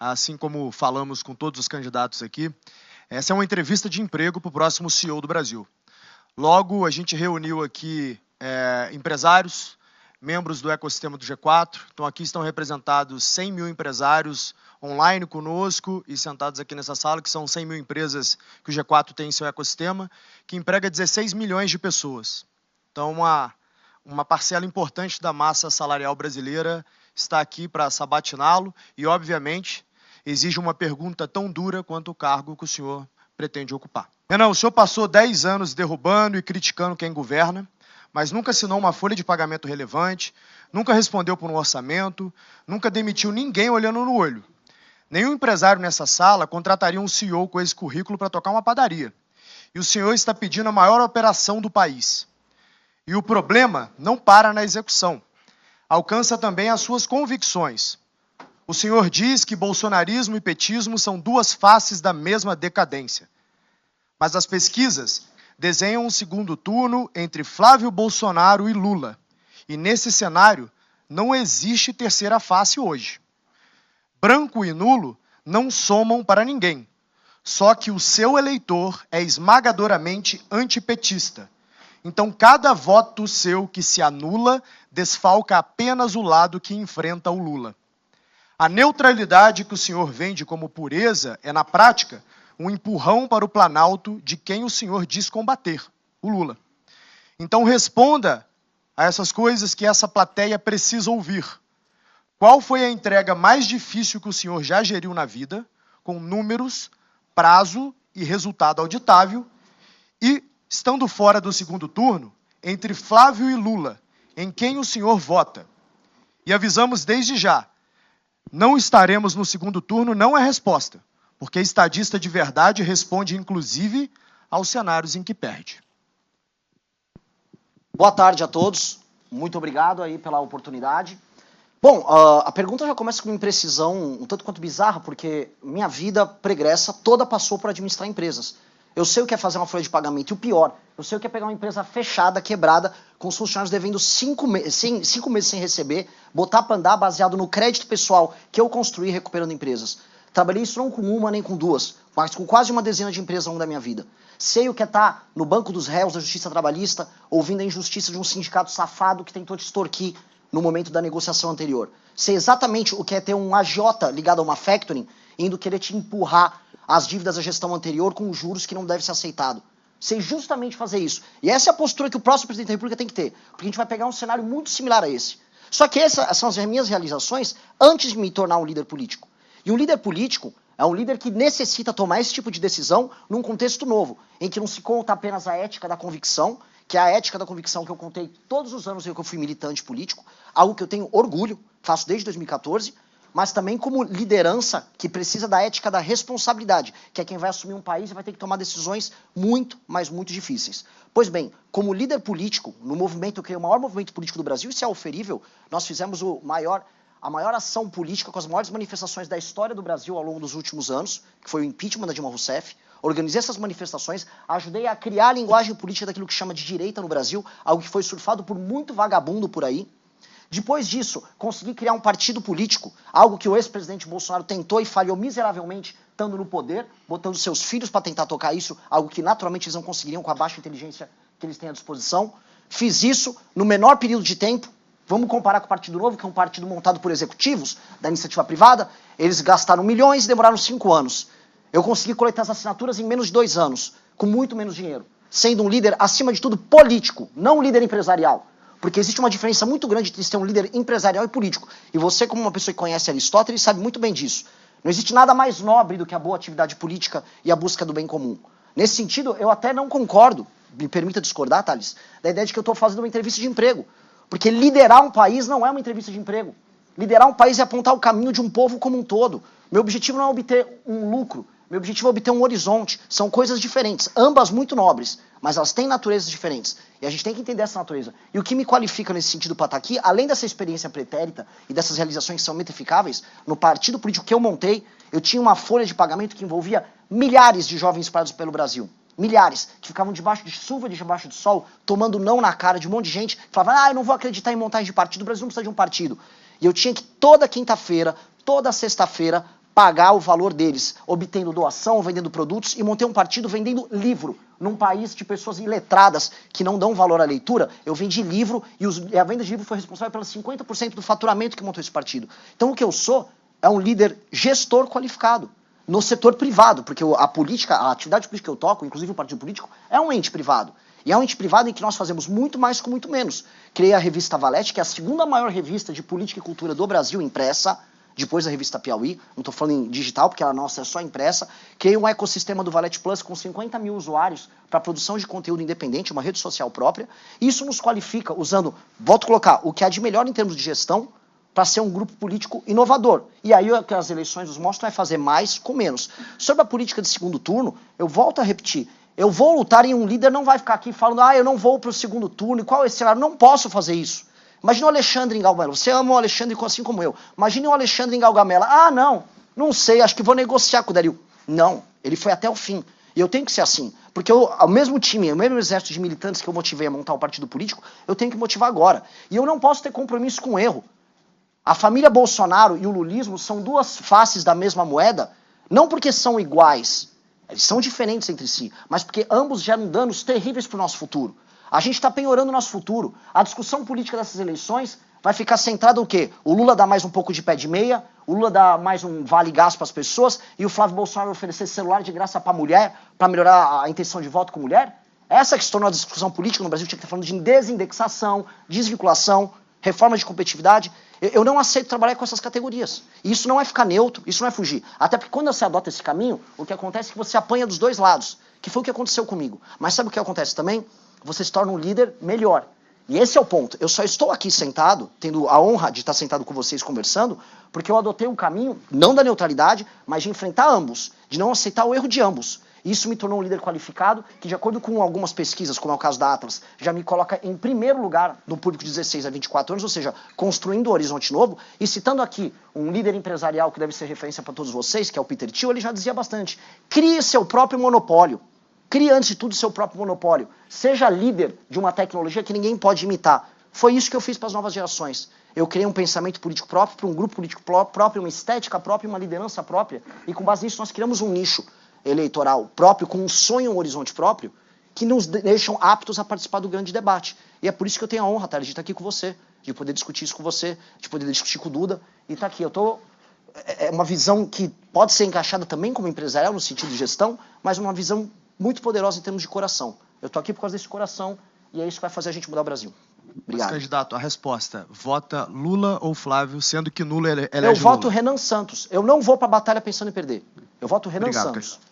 assim como falamos com todos os candidatos aqui, essa é uma entrevista de emprego para o próximo CEO do Brasil. Logo, a gente reuniu aqui empresários, membros do ecossistema do G4. Então, aqui estão representados 100 mil empresários online conosco e sentados aqui nessa sala, que são 100 mil empresas que o G4 tem em seu ecossistema, que emprega 16 milhões de pessoas. Então, uma parcela importante da massa salarial brasileira está aqui para sabatiná-lo e, obviamente, exige uma pergunta tão dura quanto o cargo que o senhor pretende ocupar. Renan, o senhor passou 10 anos derrubando e criticando quem governa, mas nunca assinou uma folha de pagamento relevante, nunca respondeu por um orçamento, nunca demitiu ninguém olhando no olho. Nenhum empresário nessa sala contrataria um CEO com esse currículo para tocar uma padaria. E o senhor está pedindo a maior operação do país. E o problema não para na execução. Alcança também as suas convicções. O senhor diz que bolsonarismo e petismo são duas faces da mesma decadência. Mas as pesquisas desenham um segundo turno entre Flávio Bolsonaro e Lula. E nesse cenário, não existe terceira face hoje. Branco e nulo não somam para ninguém. Só que o seu eleitor é esmagadoramente antipetista. Então, cada voto seu que se anula desfalca apenas o lado que enfrenta o Lula. A neutralidade que o senhor vende como pureza é, na prática, um empurrão para o Planalto de quem o senhor diz combater, o Lula. Então, responda a essas coisas que essa plateia precisa ouvir. Qual foi a entrega mais difícil que o senhor já geriu na vida, com números, prazo e resultado auditável, e, estando fora do segundo turno, entre Flávio e Lula, em quem o senhor vota? E avisamos desde já, não estaremos no segundo turno não é resposta, porque estadista de verdade responde, inclusive, aos cenários em que perde. Boa tarde a todos, muito obrigado aí pela oportunidade. Bom, a pergunta já começa com uma imprecisão um tanto quanto bizarra, porque minha vida pregressa toda passou por administrar empresas. Eu sei o que é fazer uma folha de pagamento, e o pior, eu sei o que é pegar uma empresa fechada, quebrada, com os funcionários devendo 5 meses sem receber, botar para andar baseado no crédito pessoal que eu construí recuperando empresas. Trabalhei isso não com uma nem com duas, mas com quase uma dezena de empresas ao longo da minha vida. Sei o que é estar no banco dos réus da justiça trabalhista, ouvindo a injustiça de um sindicato safado que tentou te extorquir no momento da negociação anterior. Sei exatamente o que é ter um agiota ligado a uma factoring, indo querer te empurrar as dívidas da gestão anterior com juros que não deve ser aceitado. Sei justamente fazer isso. E essa é a postura que o próximo presidente da República tem que ter, porque a gente vai pegar um cenário muito similar a esse. Só que essas são as minhas realizações antes de me tornar um líder político. E um líder político é um líder que necessita tomar esse tipo de decisão num contexto novo, em que não se conta apenas a ética da convicção, que é a ética da convicção que eu contei todos os anos em que eu fui militante político, algo que eu tenho orgulho, faço desde 2014, mas também como liderança que precisa da ética da responsabilidade, que é quem vai assumir um país e vai ter que tomar decisões muito, mas muito difíceis. Pois bem, como líder político, no movimento, eu criei o maior movimento político do Brasil, isso é oferível, nós fizemos a maior ação política com as maiores manifestações da história do Brasil ao longo dos últimos anos, que foi o impeachment da Dilma Rousseff. Organizei essas manifestações, ajudei a criar a linguagem política daquilo que chama de direita no Brasil, algo que foi surfado por muito vagabundo por aí. Depois disso, consegui criar um partido político, algo que o ex-presidente Bolsonaro tentou e falhou miseravelmente, estando no poder, botando seus filhos para tentar tocar isso, algo que naturalmente eles não conseguiriam com a baixa inteligência que eles têm à disposição. Fiz isso no menor período de tempo. Vamos comparar com o Partido Novo, que é um partido montado por executivos da iniciativa privada. Eles gastaram milhões e demoraram 5 anos. Eu consegui coletar as assinaturas em menos de 2 anos, com muito menos dinheiro, sendo um líder, acima de tudo, político, não um líder empresarial. Porque existe uma diferença muito grande entre ser um líder empresarial e político. E você, como uma pessoa que conhece Aristóteles, sabe muito bem disso. Não existe nada mais nobre do que a boa atividade política e a busca do bem comum. Nesse sentido, eu até não concordo, me permita discordar, Thales, da ideia de que eu estou fazendo uma entrevista de emprego. Porque liderar um país não é uma entrevista de emprego. Liderar um país é apontar o caminho de um povo como um todo. Meu objetivo não é obter um lucro. Meu objetivo é obter um horizonte. São coisas diferentes, ambas muito nobres, mas elas têm naturezas diferentes. E a gente tem que entender essa natureza. E o que me qualifica nesse sentido para estar aqui, além dessa experiência pretérita e dessas realizações que são muito eficáveis, no partido político que eu montei, eu tinha uma folha de pagamento que envolvia milhares de jovens espalhados pelo Brasil. Milhares, que ficavam debaixo de chuva, debaixo de sol, tomando não na cara de um monte de gente, que falava, eu não vou acreditar em montagem de partido, o Brasil não precisa de um partido. E eu tinha que toda quinta-feira, toda sexta-feira, pagar o valor deles, obtendo doação, vendendo produtos, e montei um partido vendendo livro. Num país de pessoas iletradas que não dão valor à leitura, eu vendi livro e a venda de livro foi responsável pelos 50% do faturamento que montou esse partido. Então o que eu sou é um líder gestor qualificado no setor privado, porque a política, a atividade política que eu toco, inclusive o partido político, é um ente privado. E é um ente privado em que nós fazemos muito mais com muito menos. Criei a revista Valete, que é a segunda maior revista de política e cultura do Brasil, impressa, depois da revista Piauí, não estou falando em digital, porque a nossa é só impressa. Criei um ecossistema do Valete Plus com 50 mil usuários para produção de conteúdo independente, uma rede social própria. Isso nos qualifica usando, volto a colocar, o que há de melhor em termos de gestão para ser um grupo político inovador. E aí o que as eleições nos mostram é fazer mais com menos. Sobre a política de segundo turno, eu volto a repetir, eu vou lutar e um líder não vai ficar aqui falando, eu não vou para o segundo turno, e qual é esse cenário? Não posso fazer isso. Imagina o Alexandre em Gaugamela. Você ama o Alexandre assim como eu. Imagine o Alexandre em Gaugamela. Não sei, acho que vou negociar com o Dario. Não, ele foi até o fim. E eu tenho que ser assim. Porque o mesmo time, o mesmo exército de militantes que eu motivei a montar o partido político, eu tenho que motivar agora. E eu não posso ter compromisso com o erro. A família Bolsonaro e o lulismo são duas faces da mesma moeda, não porque são iguais, eles são diferentes entre si, mas porque ambos geram danos terríveis para o nosso futuro. A gente está penhorando o nosso futuro. A discussão política dessas eleições vai ficar centrada no quê? O Lula dá mais um pouco de pé de meia, o Lula dá mais um vale-gás para as pessoas e o Flávio Bolsonaro oferecer celular de graça para mulher, para melhorar a intenção de voto com mulher? Essa que se tornou a discussão política no Brasil, tinha que estar falando de desindexação, desvinculação, reforma de competitividade. Eu não aceito trabalhar com essas categorias. E isso não é ficar neutro, isso não é fugir. Até porque quando você adota esse caminho, o que acontece é que você apanha dos dois lados, que foi o que aconteceu comigo. Mas sabe o que acontece também? Você se torna um líder melhor. E esse é o ponto. Eu só estou aqui sentado, tendo a honra de estar sentado com vocês conversando, porque eu adotei um caminho, não da neutralidade, mas de enfrentar ambos, de não aceitar o erro de ambos. Isso me tornou um líder qualificado, que de acordo com algumas pesquisas, como é o caso da Atlas, já me coloca em primeiro lugar no público de 16 a 24 anos, ou seja, construindo um horizonte novo. E citando aqui um líder empresarial que deve ser referência para todos vocês, que é o Peter Thiel, ele já dizia bastante, crie seu próprio monopólio. Crie, antes de tudo, seu próprio monopólio. Seja líder de uma tecnologia que ninguém pode imitar. Foi isso que eu fiz para as novas gerações. Eu criei um pensamento político próprio, para um grupo político próprio, uma estética própria, uma liderança própria. E com base nisso nós criamos um nicho eleitoral próprio, com um sonho, um horizonte próprio, que nos deixam aptos a participar do grande debate. E é por isso que eu tenho a honra, Thales, de estar aqui com você, de poder discutir isso com você, de poder discutir com o Duda. E estar aqui. É uma visão que pode ser encaixada também como empresarial, no sentido de gestão, mas uma visão muito poderosa em termos de coração. Eu estou aqui por causa desse coração e é isso que vai fazer a gente mudar o Brasil. Obrigado. Mas, candidato, a resposta, vota Lula ou Flávio, sendo que Lula elege Eu voto Lula? Renan Santos. Eu não vou para a batalha pensando em perder. Eu voto Renan Obrigado, Santos. Candidato.